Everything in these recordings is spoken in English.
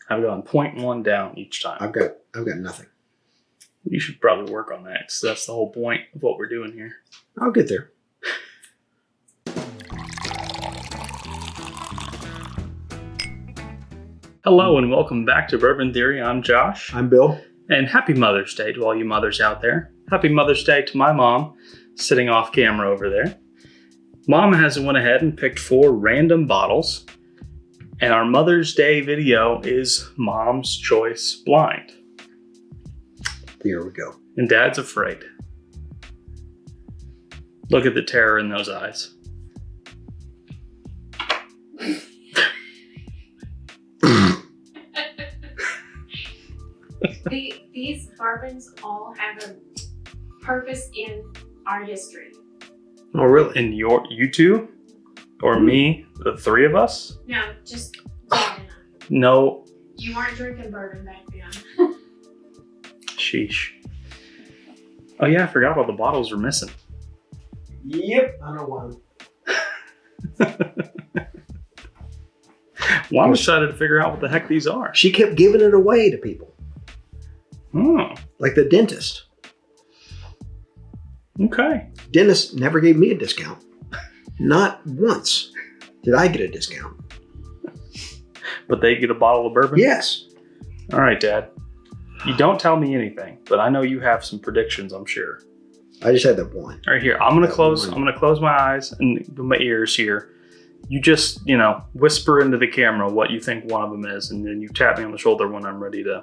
I've gone 0.1 down each time. I've got nothing. You should probably work on that, because that's the whole point of what we're doing here. I'll get there. Hello and welcome back to Bourbon Theory. I'm Josh. I'm Bill. And happy Mother's Day to all you mothers out there. Happy Mother's Day to my mom, sitting off camera over there. Mom has went ahead and picked 4 random bottles. And our Mother's Day video is Mom's Choice Blind. Here we go. And Dad's afraid. Look at the terror in those eyes. These bourbons all have a purpose in our history. Oh, really? And you two? Or me? The 3 of us? No, just Dad and I. No. You weren't drinking bourbon back then. Sheesh. Oh yeah, I forgot all the bottles were missing. Yep. I know one. Well, I'm excited to figure out what the heck these are. She kept giving it away to people. Oh, Like the dentist. okay. Dentist never gave me a discount. Not once did I get a discount. But they get a bottle of bourbon? Yes. All right, Dad. You don't tell me anything, but I know you have some predictions, I'm sure. I just had that one. All right, here. I'm gonna That close one. my eyes and my ears here. You just, whisper into the camera what you think one of them is, and then you tap me on the shoulder when I'm ready to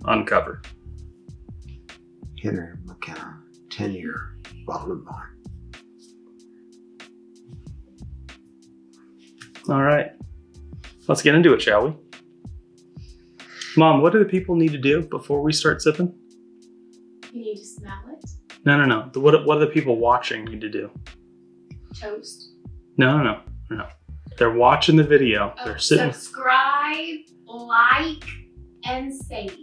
uncover. Henry McKenna, 10-year bottle and bond. All right. Let's get into it, shall we? Mom, what do the people need to do before we start sipping? You need to smell it. No. What do the people watching need to do? Toast. No. They're watching the video. They're sitting. Subscribe, like, and save.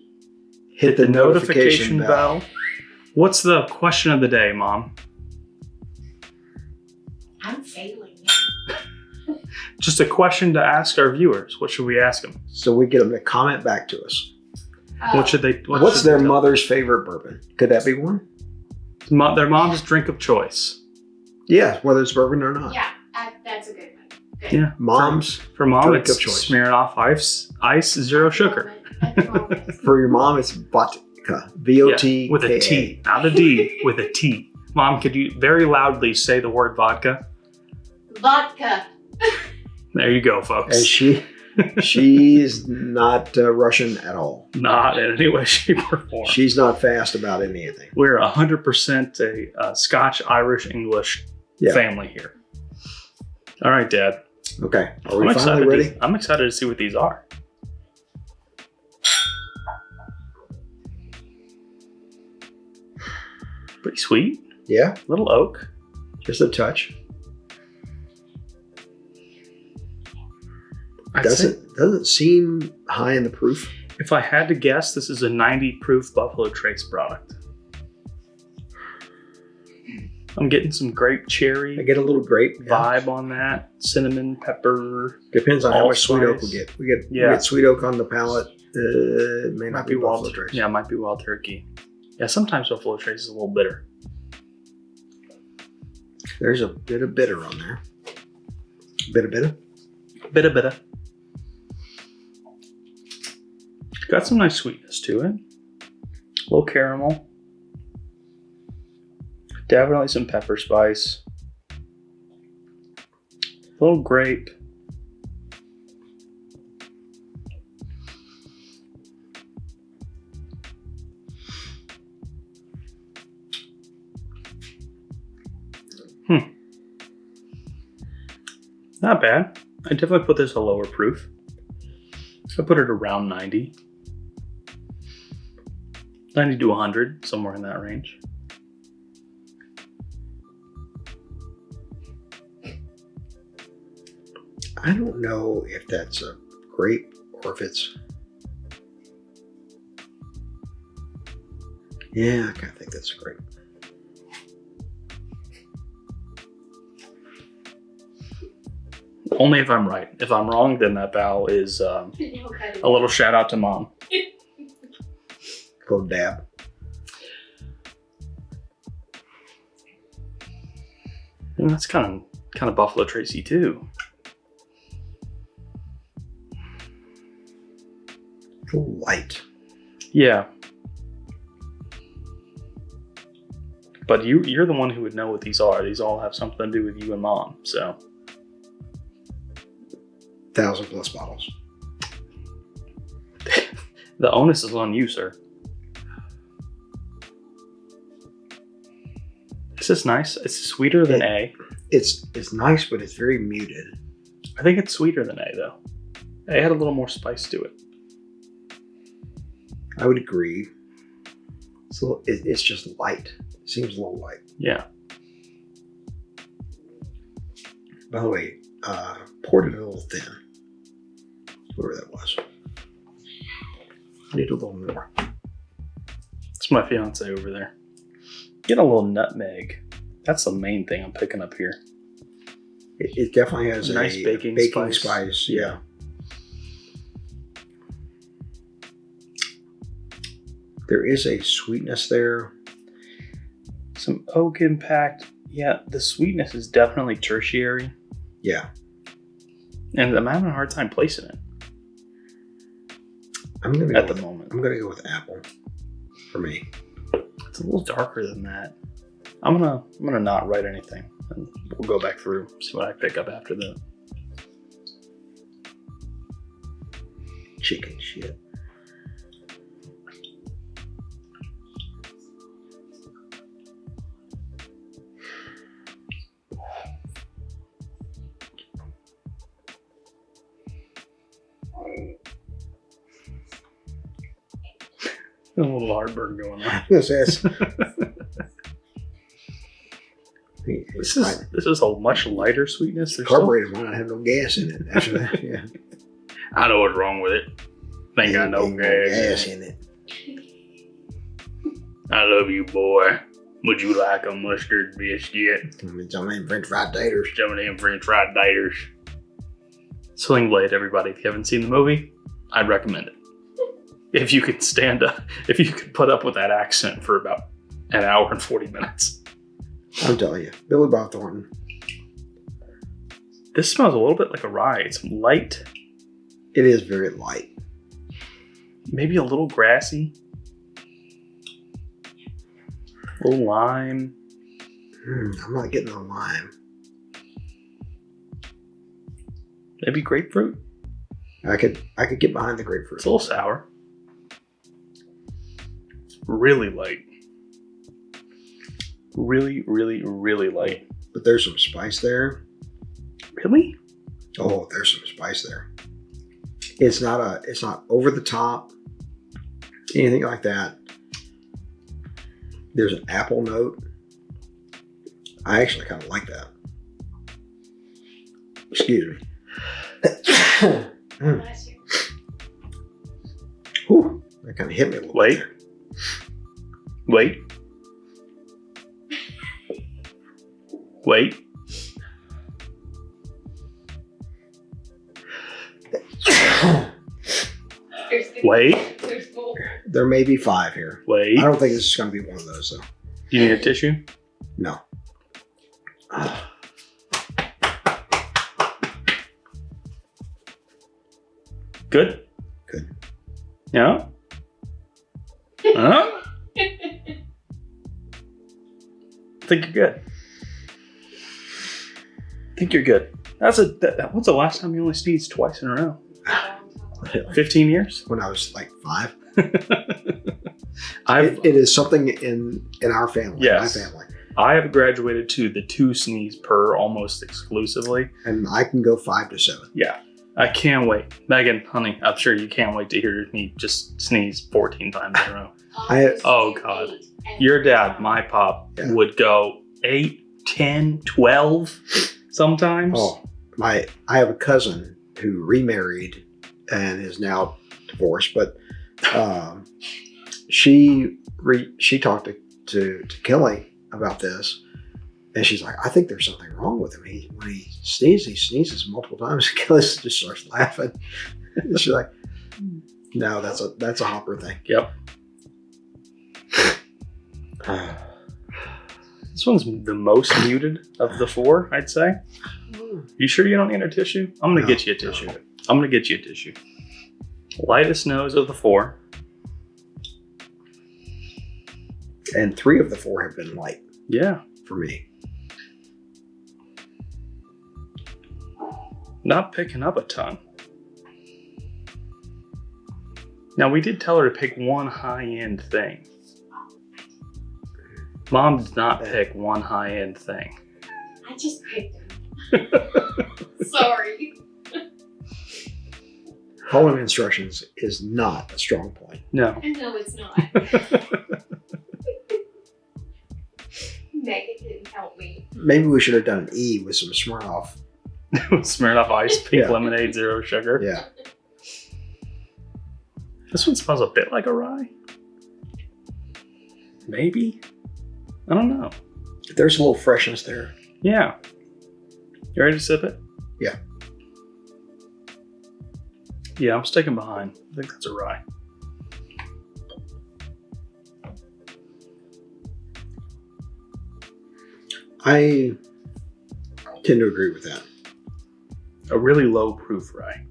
Hit the notification bell. What's the question of the day, Mom? I'm failing. Just a question to ask our viewers. What should we ask them? So we get them to comment back to us. What should they? What's their mother's favorite bourbon? Could that be one? Their mom's drink of choice. Yeah, whether it's bourbon or not. Yeah, that's a good one. Good. Yeah. Mom's For Mom, drink it's of choice. Smirnoff ice, 0 sugar. At the moment. For your mom, it's vodka. V-O-T-K-A. Yeah, with a T, not a D, with a T. Mom, could you very loudly say the word vodka? Vodka. There you go, folks. And she's not Russian at all. Not in any way, shape, or form. She's not fast about anything. We're 100% a Scotch, Irish, English family here. All right, Dad. Okay, are we finally ready? I'm excited to see what these are. Pretty sweet. Yeah, Little oak. just a touch. I'd say Doesn't seem high in the proof. if I had to guess, this is a 90 proof Buffalo Trace product. I'm getting some grape cherry I get a little grape vibe on that. Cinnamon, pepper. Depends on how much sweet oak we allspice. get. We get sweet oak on the palate. It may not be wild Buffalo Trace. Yeah, it might be wild turkey. Yeah, sometimes Buffalo Trace is a little bitter. There's a bit of bitter on there. Bitter. Bitter. Got some nice sweetness to it. A little caramel. Definitely some pepper spice. A little grape. Not bad. I definitely put this a lower proof. I put it around 90. 90 to 100, somewhere in that range. I don't know if that's a grape or if it's... Yeah, I kind of think that's a grape. Only if I'm right. If I'm wrong, then that vow is a little shout out to Mom. Little dab. And that's kind of Buffalo Tracy too. A little light. Yeah. But you're the one who would know what these are. These all have something to do with you and Mom. So 1,000+ bottles. the onus is on you, sir. This is nice. It's sweeter than A. It's nice, but it's very muted. I think it's sweeter than A though. A had a little more spice to it. I would agree. It's just light. It seems a little light. Yeah. By the way, poured it a little thin. Whatever that was. I need a little more. It's my fiance over there. Get a little nutmeg. That's the main thing I'm picking up here. It definitely has a nice baking spice. Yeah. There is a sweetness there. Some oak impact. Yeah, the sweetness is definitely tertiary. Yeah. And I'm having a hard time placing it. I'm gonna at the moment. I'm gonna go with apple for me. It's a little darker than that. I'm gonna not write anything, and we'll go back through, see what I pick up after that. Chicken shit. A little heartburn going on. Yes, This is a much lighter sweetness. There's carbureted one. I have no gas in it. After that, yeah. I know what's wrong with it. Ain't got no gas in it. I love you, boy. Would you like a mustard biscuit? Some of them French fried taters. Some of them French fried taters. Sling Blade, everybody. If you haven't seen the movie, I'd recommend it. If you can if you can put up with that accent for about an hour and 40 minutes. I'm telling you, Billy Bob Thornton. This smells a little bit like a rye. It's light. It is very light. Maybe a little grassy. A little lime. I'm not getting the lime. Maybe grapefruit. I could get behind the grapefruit. It's a little sour. Really light. Really, really, really light. But there's some spice there. Really? Oh, there's some spice there. It's not over the top, anything like that. There's an apple note. I actually kind of like that. Excuse me. Bless you. Whew, that kind of hit me a little Wait. bit. Wait. Wait. Wait. There's 4. There may be 5 here. Wait. I don't think this is going to be one of those, though. Do you need a tissue? No. Good? Good. Yeah? Huh? I think you're good. I think you're good. What's the last time you only sneezed twice in a row? 15 years? When I was like 5. It It is something in our family. Yes. My family. I have graduated to the 2 sneeze per almost exclusively. And I can go 5 to 7. Yeah. I can't wait. Megan, honey, I'm sure you can't wait to hear me just sneeze 14 times in a row. Oh, God. Your dad, my pop, Yeah. would go 8, 10, 12 sometimes. Oh, I have a cousin who remarried and is now divorced, but she talked to Kelly about this, And she's like, I think there's something wrong with him. When he sneezes multiple times. Kelly just starts laughing. And she's like, no, that's a Hopper thing. Yep. This one's the most muted of the 4, I'd say. You sure you don't need a tissue? I'm going to get you a tissue. No. I'm going to get you a tissue. Lightest nose of the 4. And 3 of the 4 have been light Yeah. for me. Not picking up a ton. Now, we did tell her to pick one high-end thing. Mom did not pick one high-end thing. I just picked them. Sorry. Following instructions is not a strong point. No. No, it's not. Megan didn't help me. Maybe we should have done an E with some Smirnoff. Smirnoff Ice, pink Yeah. lemonade, 0 sugar. Yeah. This one smells a bit like a rye. Maybe? I don't know. There's a little freshness there. Yeah. You ready to sip it? Yeah. Yeah, I'm sticking behind. I think that's a rye. I tend to agree with that. A really low proof rye.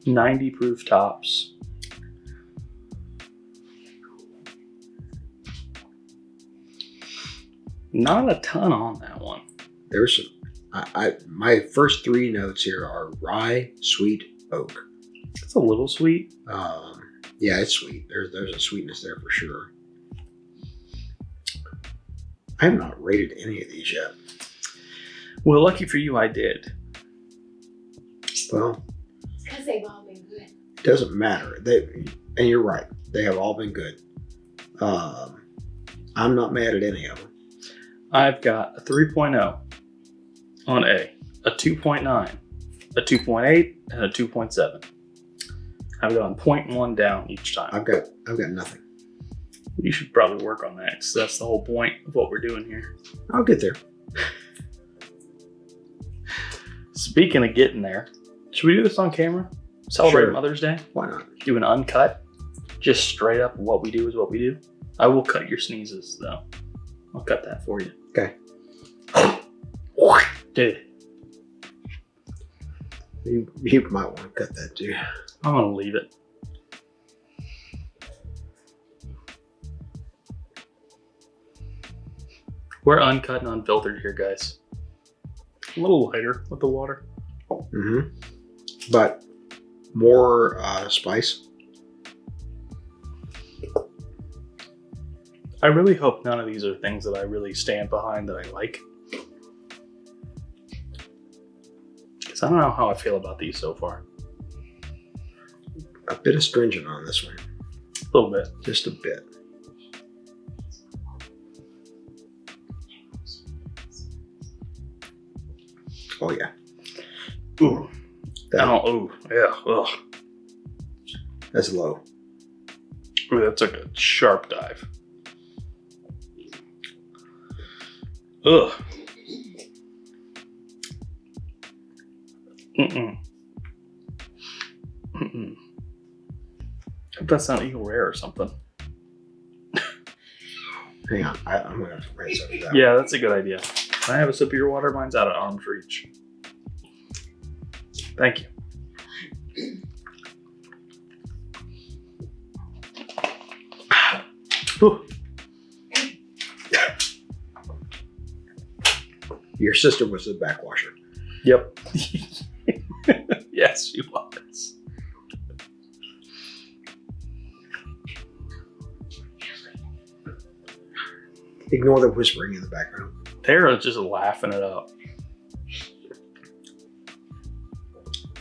90 proof tops. Not a ton on that one. There's some. My first 3 notes here are rye, sweet, oak. It's a little sweet. Yeah, it's sweet. There's a sweetness there for sure. I have not rated any of these yet. Well, lucky for you, I did. Well, It's because they've all been good. it doesn't matter. And you're right. They have all been good. I'm not mad at any of them. I've got a 3.0 on A, a 2.9, a 2.8, and a 2.7. I've gone 0.1 down each time. I've got nothing. You should probably work on that, because that's the whole point of what we're doing here. I'll get there. Speaking of getting there, should we do this on camera? Celebrate Sure. Mother's Day? Why not? Do an uncut? Just straight up what we do is what we do? I will cut your sneezes, though. I'll cut that for you. Okay. Dude, You might want to cut that too. I'm going to leave it. We're uncut and unfiltered here, guys. A little lighter with the water. Mm-hmm. But more spice. I really hope none of these are things that I really stand behind that I like. Because I don't know how I feel about these so far. A bit astringent on this one. A little bit. Just a bit. Oh yeah. Ooh. Ooh. Yeah. Ugh. That's low. Ooh, that's like a sharp dive. Ugh. Mm-mm. Mm-mm. Hope that's not Eagle Rare or something. Hang on. I'm going to have to raise up that. Yeah, that's a good idea. Can I have a sip of your water? Mine's out of arm's reach. Thank you. Whew. Your sister was the backwasher. Yep. Yes, she was. Ignore the whispering in the background. Tara's just laughing it up.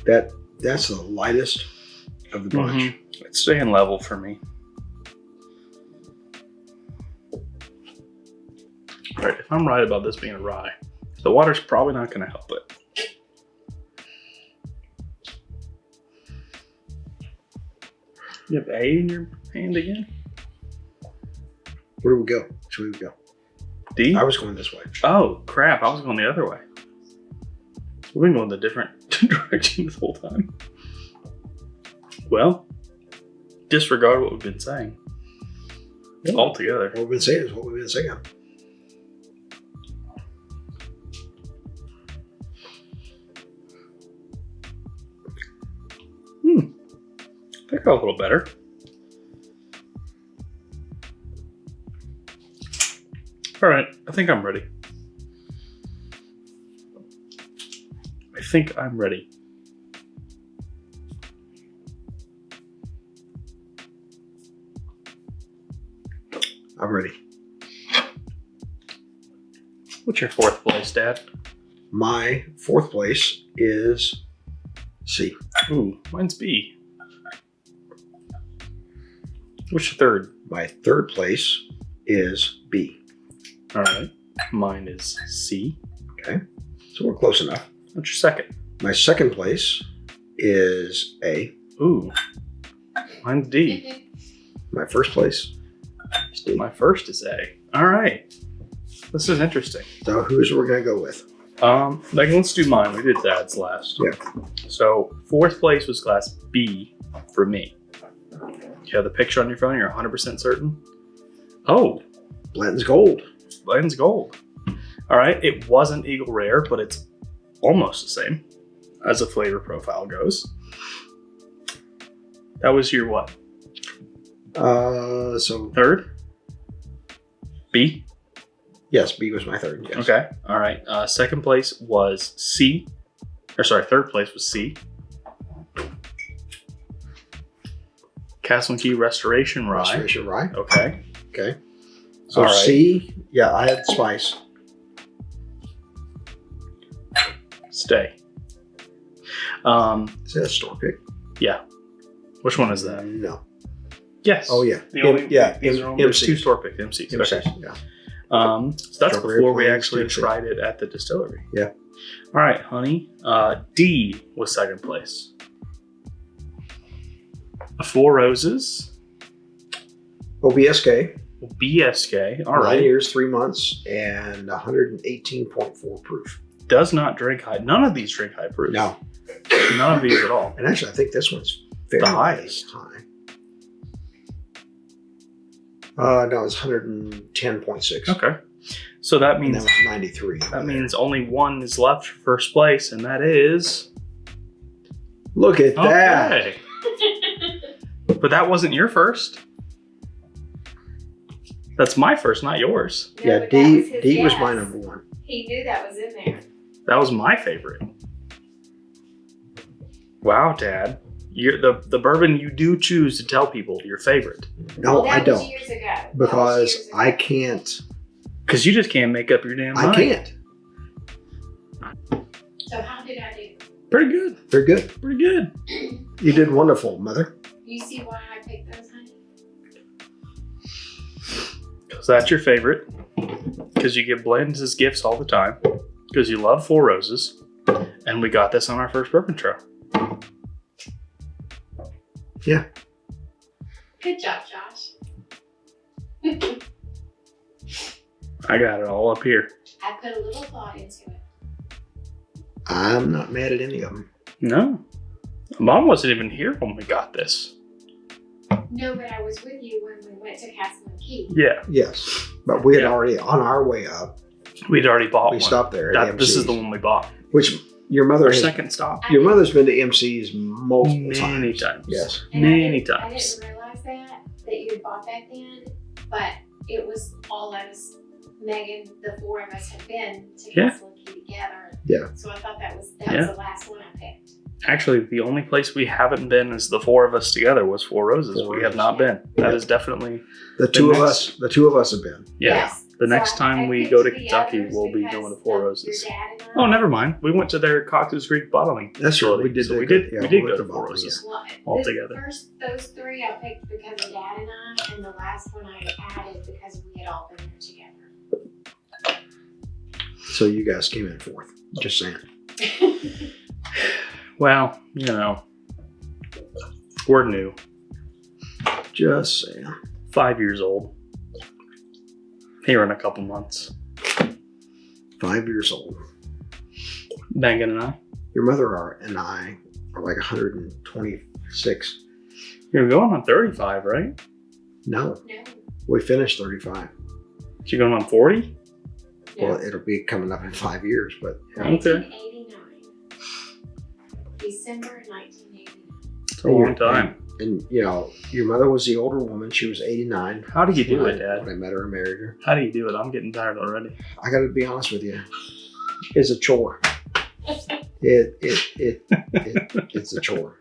That's the lightest of the bunch. Mhm. It's staying level for me. All right, if I'm right about this being a rye, the water's probably not going to help it. You have A in your hand again? Where do we go? Which way do we go? D? I was going this way. Oh, crap. I was going the other way. We've been going the different direction this whole time. Well, disregard what we've been saying. Altogether. What we've been saying is what we've been saying. I think I'm a little better. All right, I think I'm ready. I think I'm ready. I'm ready. What's your fourth place, Dad? My fourth place is C. Ooh, mine's B. What's your third? My third place is B. All right, mine is C. Okay, so we're close enough. What's your second? My second place is A. Ooh, mine's D. My first place is D. My first is A. All right, this is interesting. So who's we're gonna go with? Let's do mine. We did Dad's last. Yeah. So fourth place was class B for me. You have the picture on your phone. You're 100% certain. Oh, Blanton's Gold. Blanton's Gold. All right. It wasn't Eagle Rare, but it's almost the same as a flavor profile goes. That was your what? So Third? B? yes, B was my third. Yes. Okay. All right. Second place was C. Third place was C. Castle and Key Restoration Rye. Restoration Rye. Okay. Okay. So All right. C, yeah, I had spice. Stay. Is that a store pick? Yeah. Which one is that? No. Yes. Oh yeah. The only, yeah. these are only MC. two store pick MCs. Okay. Yeah. So that's Strawberry before we Plains, actually MC. tried it at the distillery. Yeah. All right, honey. D was second place. Four Roses. OBSK. BSK. All 9 right. years, 3 months, and 118.4 proof. Does not drink high. None of these drink high proof. No. None of these at all. And actually, I think this one's fairly The highest. high. No, it's 110.6. Okay. So that And means that was 93. that means only one is left for first place, and that is Look at that. okay. But that wasn't your first. That's my first, not yours. No, Yeah, but that was his D was guess. my number one. He knew that was in there. That was my favorite. Wow, Dad. You're the bourbon you do choose to tell people your favorite. No, Well, I that was don't. years ago. That was Because years ago. I can't. Because you just can't make up your damn mind. I can't. So how did I do? Pretty good. They're good. Pretty good. You did wonderful, Mother. You see why I picked those, honey? Because that's your favorite. Because you give Blantons as gifts all the time. Because you love Four Roses. And we got this on our first bourbon trail. Yeah. Good job, Josh. I got it all up here. I put a little thought into it. I'm not mad at any of them. No. Mom wasn't even here when we got this. No, but I was with you when we went to Castle and Key. Yeah. Yes. But we had Yeah. already, on our way up, We'd already bought we one. stopped there at This is MC's, the one we bought. which your mother Our has, second stop. your mother's been to MC's multiple Many times. times. Yes. And I Many didn't times. realize that you had bought back then, but it was all of us, Megan, the four of us had been to Yeah. Castle and Key together. Yeah. So I thought that was Yeah. the last one I picked. Actually, the only place we haven't been as the four of us together was Four Roses. Four we have Roses. not been. That Yeah. is definitely The two of next- us have been. yeah. Yes. The So next time I we picked go to the Kentucky, others we'll be because going to Four of Roses. Your dad and I. Oh, never mind. We went to their Cactus Creek bottling That's right. We facility. did. So that we good. did. Yeah, we did went go to to Four bottling, Roses. Well, all the together. First, those three I picked because of Dad and I, and the last one I added because we had all been there together. So you guys came in fourth. Just saying. Well, you know, we're new. Just saying. 5 years old. Here in a couple months. 5 years old. Megan and I. Your mother and I are like 126. You're going on 35, right? No, No. we finished 35. You're going on 40? No. Well, it'll be coming up in 5 years, but Okay. 1989. December 1989. It's a long time. and you know, your mother was the older woman. She was 89. How do you do when it, I- Dad? When I met her and married her. How do you do it? I'm getting tired already. I got to be honest with you. It's a chore. It's a chore.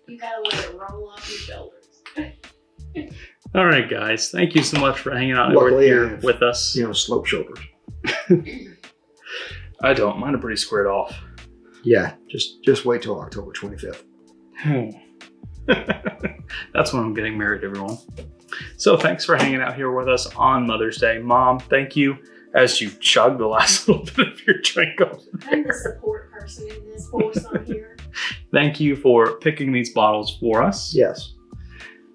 You gotta let it roll off your shoulders. All right, guys. Thank you so much for hanging out Luckily, I here have, with us. You know, slope shoulders. I don't. Mine are pretty squared off. Yeah, just wait till October 25th. That's when I'm getting married, everyone. So thanks for hanging out here with us on Mother's Day. Mom, thank you as you chug the last little bit of your drink over I'm there. the support person in this force on here. Thank you for picking these bottles for us. Yes.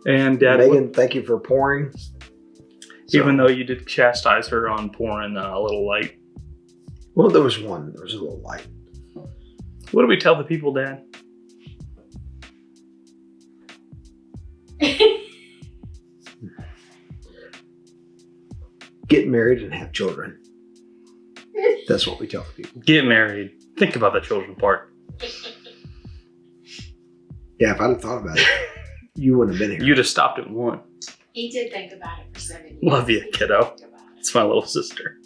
And Dad, Megan, thank you for pouring. even though you did chastise her on pouring a little light, Well, there was one. There was a little light. what do we tell the people, Dad? Get married and have children. That's what we tell the people. Get married. Think about the children part. Yeah, if I'd have thought about it, you wouldn't have been here. You'd have stopped at one. He did think about it for 7 years. Love you, He kiddo. did think about it. It's my little sister.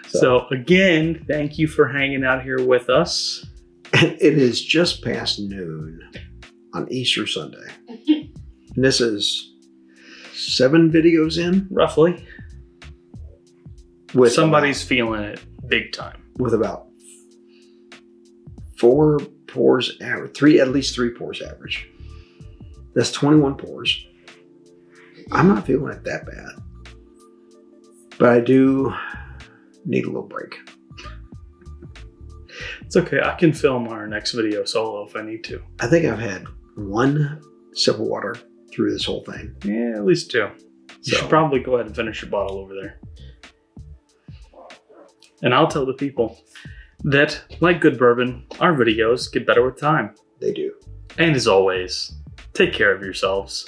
So again, thank you for hanging out here with us. It is just past noon on Easter Sunday. And this is 7 videos in Roughly. with Somebody's feeling it big time. with about 4 pours average, at least 3 pours average. That's 21 pours. I'm not feeling it that bad, but I do need a little break. It's okay. I can film our next video solo if I need to. I think I've had 1 sip of water through this whole thing. Yeah, at least 2. You So- should probably go ahead and finish your bottle over there. And I'll tell the people that, like good bourbon, our videos get better with time. They do. And as always, take care of yourselves.